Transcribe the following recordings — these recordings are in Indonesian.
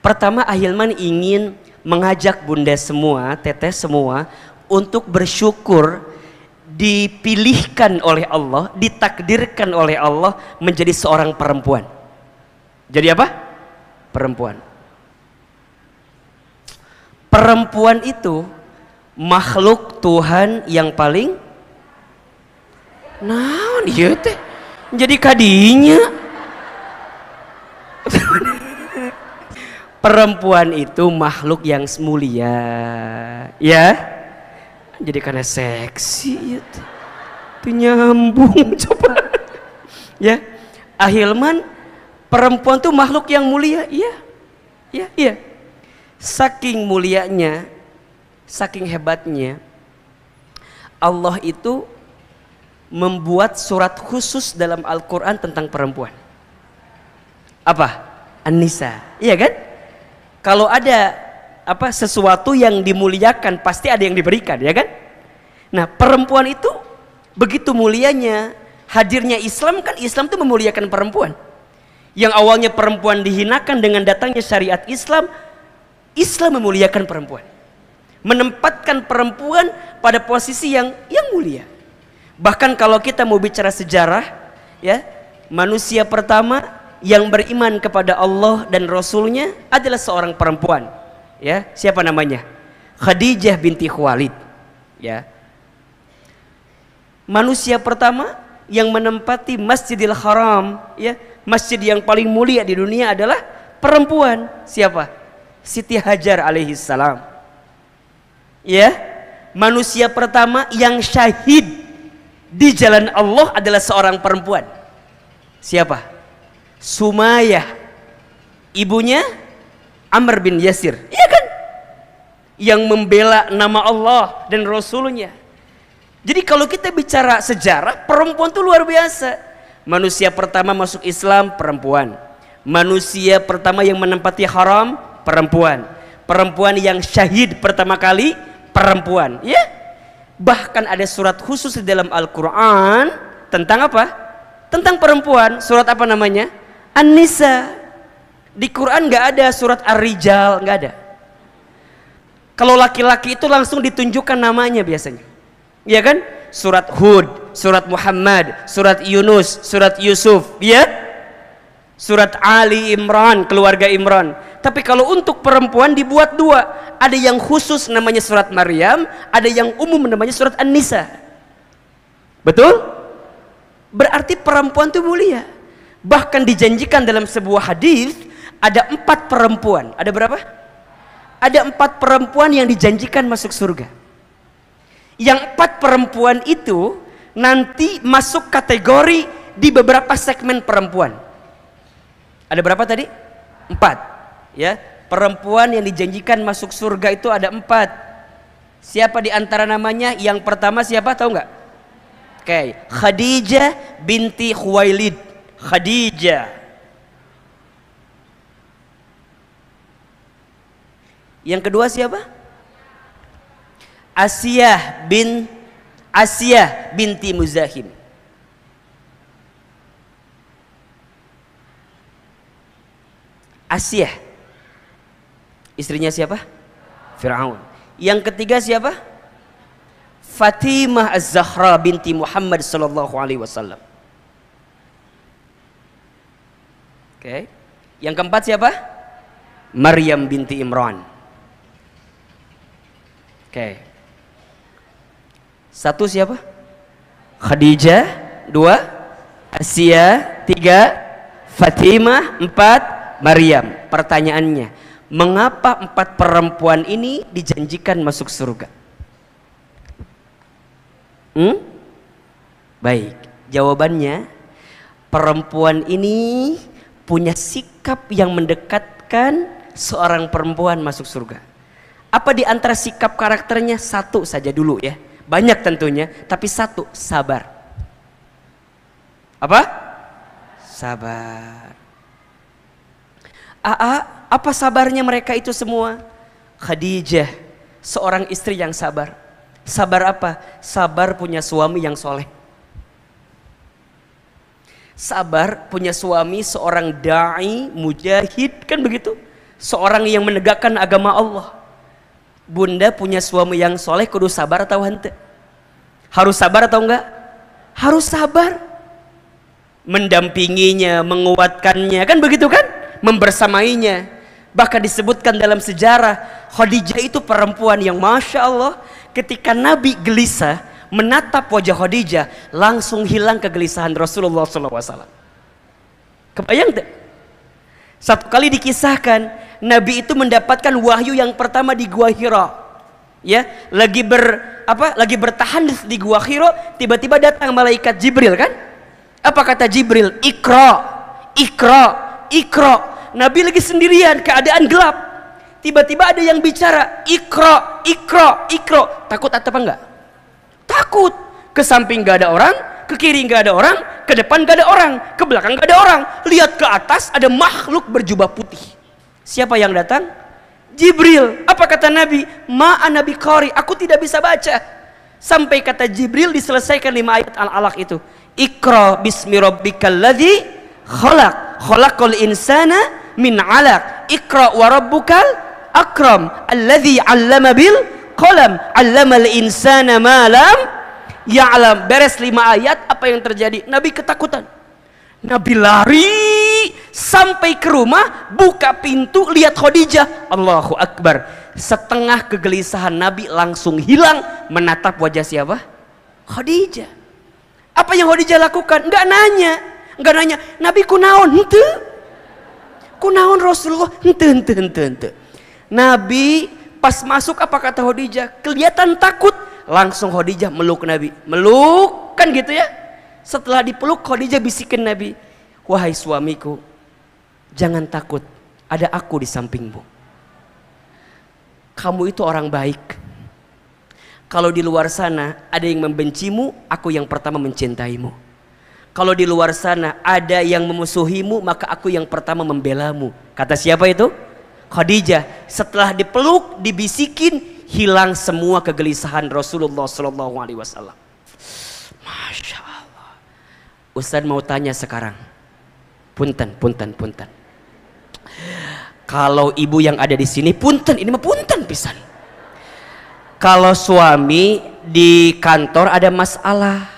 Pertama, Ahilman ingin mengajak bunda semua, teteh semua untuk bersyukur dipilihkan oleh Allah, ditakdirkan oleh Allah menjadi seorang perempuan. Jadi apa? Perempuan. Perempuan itu makhluk Tuhan yang paling naon ieu teh jadi kadinya. Perempuan itu makhluk yang mulia, ya. Jadi karena seksi itu nyambung coba. Ya, Ahilman, perempuan tuh makhluk yang mulia, iya. Iya, iya. Saking mulianya, saking hebatnya, Allah itu membuat surat khusus dalam Al-Quran tentang perempuan. Apa? An-Nisa, iya kan? Kalau ada sesuatu yang dimuliakan pasti ada yang diberikan, ya kan? Nah, perempuan itu begitu mulianya. Hadirnya Islam, kan Islam itu memuliakan perempuan. Yang awalnya perempuan dihinakan, dengan datangnya syariat Islam, Islam memuliakan perempuan, menempatkan perempuan pada posisi yang mulia. Bahkan kalau kita mau bicara sejarah, ya, manusia pertama yang beriman kepada Allah dan Rasulnya adalah seorang perempuan. Ya, siapa namanya? Khadijah binti Khuwailid. Ya, manusia pertama yang menempati Masjidil Haram, ya, masjid yang paling mulia di dunia adalah perempuan. Siapa? Siti Hajar alaihissalam. Ya, manusia pertama yang syahid di jalan Allah adalah seorang perempuan. Siapa? Sumayyah, ibunya Amr bin Yasir, iya kan? Yang membela nama Allah dan Rasulnya. Jadi kalau kita bicara sejarah, perempuan itu luar biasa. Manusia pertama masuk Islam, perempuan. Manusia pertama yang menempati haram, perempuan. Perempuan yang syahid pertama kali, perempuan. Ya, bahkan ada surat khusus di dalam Al-Quran tentang apa? Tentang perempuan. Surat apa namanya? An-Nisa. Di Quran nggak ada surat Ar-Rijal, nggak ada. Kalau laki-laki itu langsung ditunjukkan namanya biasanya, ya kan? Surat Hud, surat Muhammad, surat Yunus, surat Yusuf, ya. Surat Ali Imran, keluarga Imran. Tapi kalau untuk perempuan dibuat dua, ada yang khusus namanya surat Maryam, ada yang umum namanya surat An-Nisa. Betul? Berarti perempuan itu mulia. Bahkan dijanjikan dalam sebuah hadis ada 4 perempuan. Ada berapa? Ada 4 perempuan yang dijanjikan masuk surga. Yang 4 perempuan itu nanti masuk kategori di beberapa segmen perempuan. Ada berapa tadi? 4. Ya, perempuan yang dijanjikan masuk surga itu ada 4. Siapa di antara namanya? Yang pertama siapa, tahu nggak? Oke, Khadijah binti Khuwailid. Khadijah. Yang kedua siapa? Asiyah binti Muzahim. Asiyah, istrinya siapa? Fir'aun. Yang ketiga siapa? Fatimah Az-Zahra binti Muhammad sallallahu alaihi wasallam. Oke. Yang keempat siapa? Maryam binti Imran. Oke. 1 siapa? Khadijah. 2 Asiyah. 3 Fatimah. 4 Maryam. Pertanyaannya, mengapa 4 perempuan ini dijanjikan masuk surga? Baik, jawabannya, perempuan ini punya sikap yang mendekatkan seorang perempuan masuk surga. Apa di antara sikap karakternya? 1 saja dulu ya, banyak tentunya, tapi 1, sabar. Apa? Sabar. Apa sabarnya mereka itu semua? Khadijah, seorang istri yang sabar. Sabar apa? Sabar punya suami yang soleh. Sabar punya suami seorang da'i, mujahid, kan begitu? seorang yang menegakkan agama Allah. Bunda punya suami yang soleh kudu sabar atau hente? Harus sabar atau enggak? Harus sabar. Mendampinginya, menguatkannya, kan begitu kan? Membersamainya. Bahkan disebutkan dalam sejarah, Khadijah itu perempuan yang Masya Allah, ketika Nabi gelisah menatap wajah Khadijah, langsung hilang kegelisahan Rasulullah SAW. Kebayang tak? Satu kali dikisahkan, Nabi itu mendapatkan wahyu yang pertama di Gua Hira. Ya, lagi bertahan di Gua Hira, tiba-tiba datang malaikat Jibril kan? Apa kata Jibril? Iqra, Iqra, Iqra. Nabi lagi sendirian, keadaan gelap. Tiba-tiba ada yang bicara, Iqra, Iqra, Iqra. Takut atau apa enggak? Takut. Ke samping enggak ada orang, ke kiri enggak ada orang, ke depan enggak ada orang, ke belakang enggak ada orang. Lihat ke atas ada makhluk berjubah putih. Siapa yang datang? Jibril. Apa kata Nabi? Ma'an Nabi Qari, aku tidak bisa baca. Sampai kata Jibril diselesaikan 5 ayat Al-Alaq itu. Iqra bismi rabbikal ladzi khalaq, khalaqal insana min 'alaq. Iqra wa rabbukal akram, alladzi 'allama bil qalam, 'allamal insana ma lam ya'lam. Beres 5 ayat, apa yang terjadi? Nabi ketakutan. Nabi lari sampai ke rumah, buka pintu, lihat Khadijah. Allahu Akbar. Setengah kegelisahan Nabi langsung hilang menatap wajah siapa? Khadijah. Apa yang Khadijah lakukan? Enggak nanya. Nabi kunaon? Henteu. Kunaon Rasulullah? Henteu. Nabi pas masuk apa kata Khadijah? Kelihatan takut. Langsung Khadijah meluk Nabi. Meluk kan gitu ya. Setelah dipeluk, Khadijah bisikin Nabi, wahai suamiku, jangan takut, ada aku di sampingmu. Kamu itu orang baik. Kalau di luar sana ada yang membencimu, aku yang pertama mencintaimu. Kalau di luar sana ada yang memusuhimu, maka aku yang pertama membelamu. Kata siapa itu? Khadijah. Setelah dipeluk, dibisikin, hilang semua kegelisahan Rasulullah SAW. Masya Allah. Ustaz mau tanya sekarang, punten. Kalau ibu yang ada di sini, punten, ini mah punten pisan. Kalau suami di kantor ada masalah,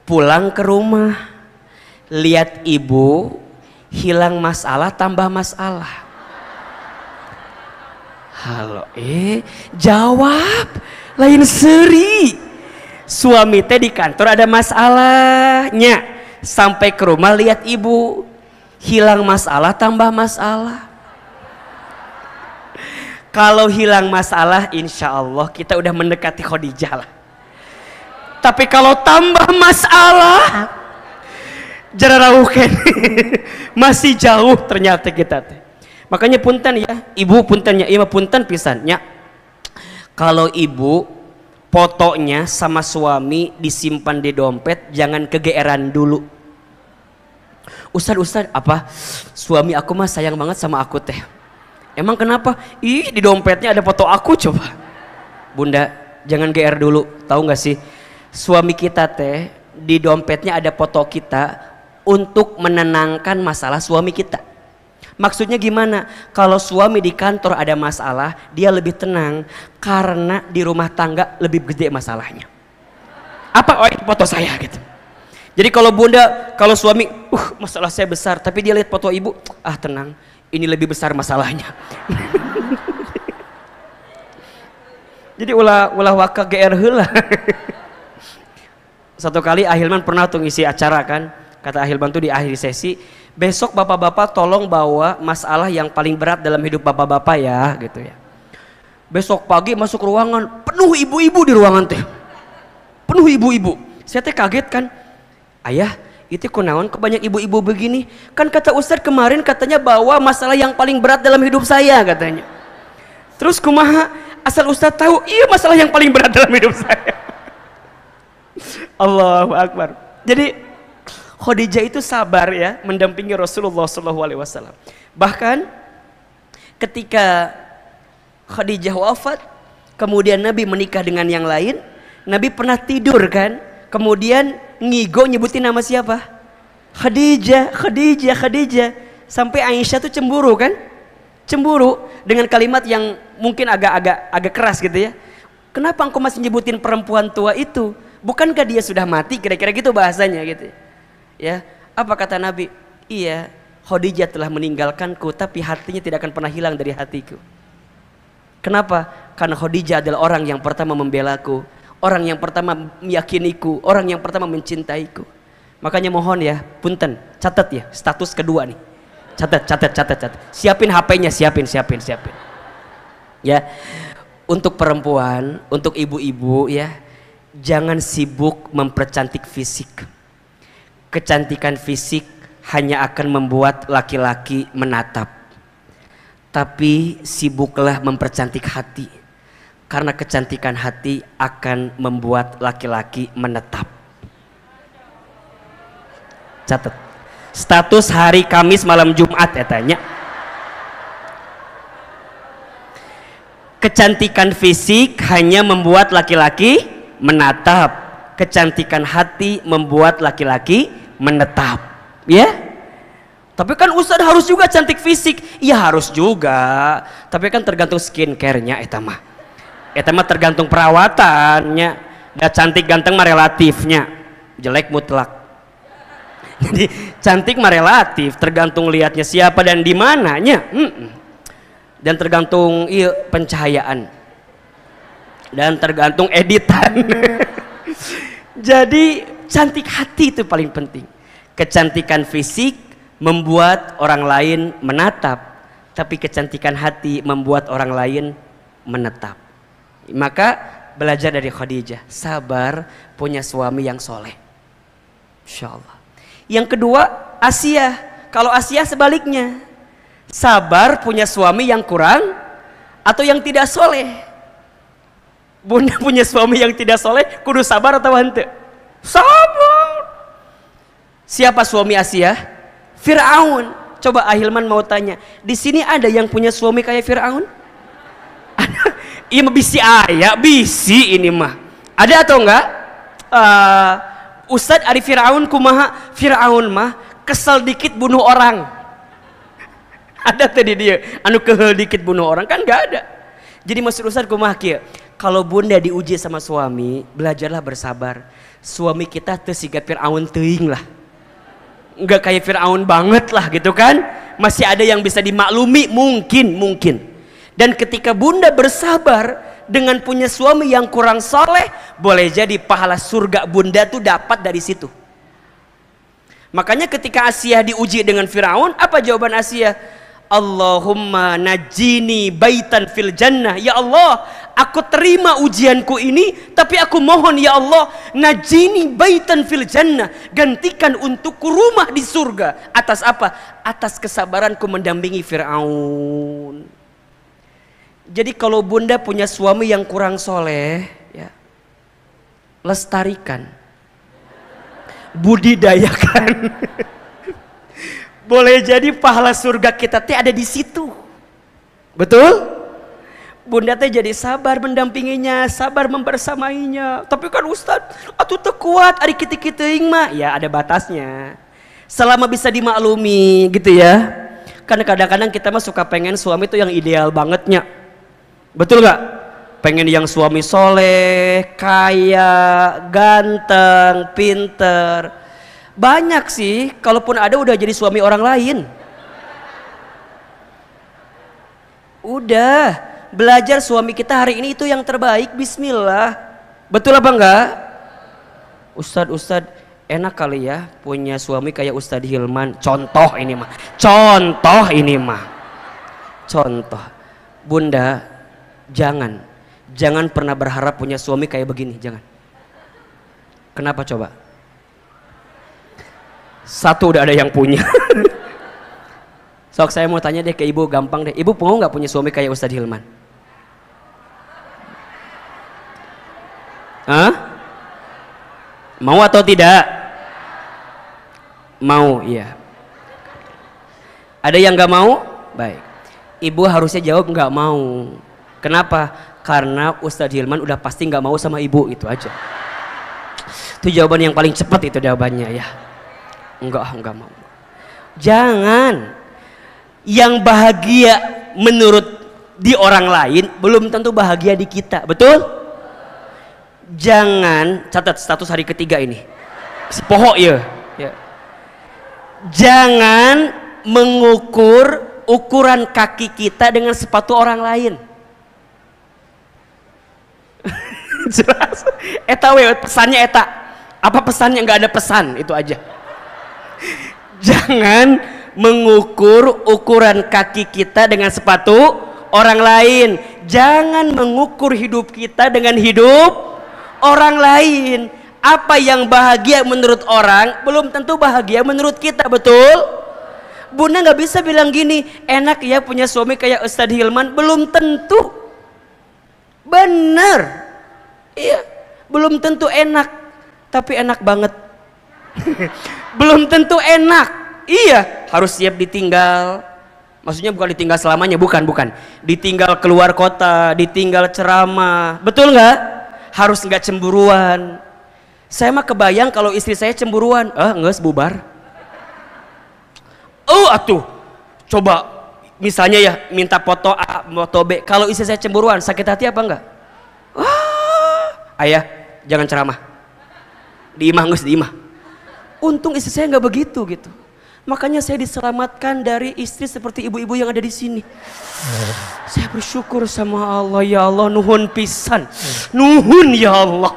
pulang ke rumah, lihat ibu, hilang masalah, tambah masalah. Halo, jawab, lain seri. Suami teh di kantor ada masalahnya, sampai ke rumah lihat ibu, hilang masalah tambah masalah. Kalau hilang masalah, insya Allah kita udah mendekati Khadijah lah. Tapi kalau tambah masalah, jararauken masih jauh ternyata kita teh. Makanya punten ya, ibu puntennya, iya punten pisannya. Kalau ibu fotonya sama suami disimpan di dompet, jangan kegeeran dulu. Ustaz, apa? Suami aku mah sayang banget sama aku teh. Emang kenapa? Ih, di dompetnya ada foto aku coba. Bunda, jangan GR dulu. Tahu nggak sih? Suami kita teh di dompetnya ada foto kita untuk menenangkan masalah suami kita. Maksudnya gimana? Kalau suami di kantor ada masalah, dia lebih tenang karena di rumah tangga lebih gede masalahnya. Apa? Oh, foto saya gitu. Jadi kalau bunda, kalau suami, masalah saya besar, tapi dia lihat foto ibu, tenang, ini lebih besar masalahnya. Jadi ulah waka GR heula. Satu kali Ahilman pernah tuh ngisi acara kan, kata Ahilman tuh di akhir sesi, besok bapak-bapak tolong bawa masalah yang paling berat dalam hidup bapak-bapak ya, gitu ya. Besok pagi masuk ruangan, penuh ibu-ibu di ruangan teh, penuh ibu-ibu. Saya teh kaget kan, ayah, itu kunaon kok banyak ibu-ibu begini? Kan kata Ustadz kemarin katanya bawa masalah yang paling berat dalam hidup saya katanya. Terus kumaha? Asal Ustadz tahu, iya masalah yang paling berat dalam hidup saya. Allahu Akbar. Jadi Khadijah itu sabar ya mendampingi Rasulullah SAW. Bahkan ketika Khadijah wafat, kemudian Nabi menikah dengan yang lain, Nabi pernah tidur kan, kemudian ngigo nyebutin nama siapa? Khadijah. Sampai Aisyah tuh cemburu kan? Cemburu dengan kalimat yang mungkin agak keras gitu ya. Kenapa engkau masih nyebutin perempuan tua itu? Bukankah dia sudah mati? Kira-kira gitu bahasanya gitu. Ya, apa kata Nabi? Iya, Khadijah telah meninggalkanku, tapi hatinya tidak akan pernah hilang dari hatiku. Kenapa? Karena Khadijah adalah orang yang pertama membelaku, orang yang pertama meyakiniku, orang yang pertama mencintaiku. Makanya mohon ya, punten, catat ya, status kedua nih. Catat. Siapin HP-nya, siapin. Ya. Untuk perempuan, untuk ibu-ibu ya, jangan sibuk mempercantik fisik. Kecantikan fisik hanya akan membuat laki-laki menatap. Tapi sibuklah mempercantik hati. Karena kecantikan hati akan membuat laki-laki menetap. Catat. Status hari Kamis malam Jumat ya tanya. Kecantikan fisik hanya membuat laki-laki menatap. Kecantikan hati membuat laki-laki menetap. Ya? Tapi kan Ustadz harus juga cantik fisik. Iya harus juga. Tapi kan tergantung skincare-nya eta mah. Eta mah tergantung perawatannya. Da cantik ganteng mah relatifnya. Jelek mutlak. Jadi cantik mah relatif, tergantung lihatnya siapa dan di mananya. Dan tergantung pencahayaan. Dan tergantung editan. Jadi cantik hati itu paling penting. Kecantikan fisik membuat orang lain menatap, tapi kecantikan hati membuat orang lain menetap. Maka belajar dari Khadijah, sabar punya suami yang soleh. Insya Allah. Yang kedua, Asia. Kalau Asia sebaliknya, sabar punya suami yang kurang atau yang tidak soleh. Bunda punya suami yang tidak soleh, kudu sabar atau hente? Sabar. Siapa suami Asia? Fir'aun. Coba Ahilman mau tanya, di sini ada yang punya suami kayak Fir'aun? Ada. Iya bisi ayah, bisi ini mah. Ada atau enggak? Ustadz ari Fir'aun kumaha? Fir'aun mah kesel dikit bunuh orang. Ada tadi dia anu kehel dikit bunuh orang, kan enggak ada. Jadi maksud Ustadz kumaha kieu? Kalau bunda diuji sama suami, belajarlah bersabar. Suami kita teu siga Fir'aun teuing lah. Enggak kayak Fir'aun banget lah gitu kan. Masih ada yang bisa dimaklumi mungkin. Dan ketika bunda bersabar dengan punya suami yang kurang soleh, boleh jadi pahala surga bunda tuh dapat dari situ. Makanya ketika Asia diuji dengan Firaun, apa jawaban Asia? Allahumma najini baitan fil jannah. Ya Allah, aku terima ujianku ini, tapi aku mohon ya Allah, najini baitan fil jannah, gantikan untukku rumah di surga. Atas apa? Atas kesabaranku mendampingi Firaun. Jadi kalau bunda punya suami yang kurang soleh, ya, lestarikan, budidayakan. Boleh jadi pahala surga kita teh ada di situ. Betul? Bunda teh jadi sabar mendampinginya, sabar membersamainya. Tapi kan Ustadz, atuh teu kuat ari kitu-kitu mah. Ya ada batasnya. Selama bisa dimaklumi gitu ya. Karena kadang-kadang kita mah suka pengen suami itu yang ideal bangetnya. Betul gak? Pengen yang suami soleh, kaya, ganteng, pinter. Banyak sih, kalaupun ada udah jadi suami orang lain. Udah, belajar suami kita hari ini itu yang terbaik, bismillah. Betul apa enggak? Ustadz, enak kali ya punya suami kayak Ustadz Hilman. Contoh ini mah. Contoh. Bunda, jangan pernah berharap punya suami kayak begini, jangan. Kenapa coba? Satu udah ada yang punya. Sok saya mau tanya deh ke ibu, gampang deh. Ibu mau nggak punya suami kayak Ustadz Hilman? Hah? Mau atau tidak? Mau, iya. Ada yang nggak mau? Baik. Ibu harusnya jawab nggak mau. Kenapa? Karena Ustadz Hilman udah pasti nggak mau sama ibu, itu aja. Itu jawaban yang paling cepat itu jawabannya ya. Enggak mau. Jangan. Yang bahagia menurut di orang lain belum tentu bahagia di kita, betul? Jangan catat status hari ketiga ini. Si pohok ya. Jangan mengukur ukuran kaki kita dengan sepatu orang lain. Jelas. Eta we pesannya eta. Apa pesannya? Nggak ada pesan, itu aja. Jangan mengukur ukuran kaki kita dengan sepatu orang lain. Jangan mengukur hidup kita dengan hidup orang lain. Apa yang bahagia menurut orang belum tentu bahagia menurut kita, betul? Bunda nggak bisa bilang gini, enak ya punya suami kayak Ustadz Hilman, belum tentu. Bener. Iya, belum tentu enak, tapi enak banget. Belum tentu enak. Iya, harus siap ditinggal. Maksudnya bukan ditinggal selamanya, bukan. Ditinggal keluar kota, ditinggal ceramah. Betul nggak? Harus nggak cemburuan. Saya mah kebayang kalau istri saya cemburuan, nggak bubar. Atuh, coba misalnya ya minta foto A, foto B. Kalau istri saya cemburuan, sakit hati apa enggak? Ayah, jangan ceramah. Diimah ngus, diimah. Untung istri saya nggak begitu gitu. Makanya saya diselamatkan dari istri seperti ibu-ibu yang ada di sini. Saya bersyukur sama Allah, ya Allah, nuhun pisan. Nuhun ya Allah.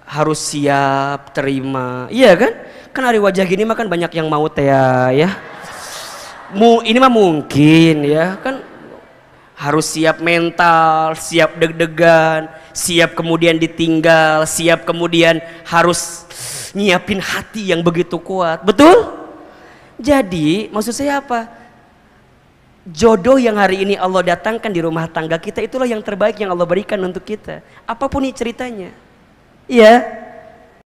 Harus siap terima. Iya kan? Kan hari wajah gini mah kan banyak yang mau teh ya. Ini mah mungkin ya kan. Harus siap mental, siap deg-degan, siap kemudian ditinggal, siap kemudian harus nyiapin hati yang begitu kuat. Betul? Jadi maksud saya apa? Jodoh yang hari ini Allah datangkan di rumah tangga kita itulah yang terbaik yang Allah berikan untuk kita. Apapun ceritanya. Iya.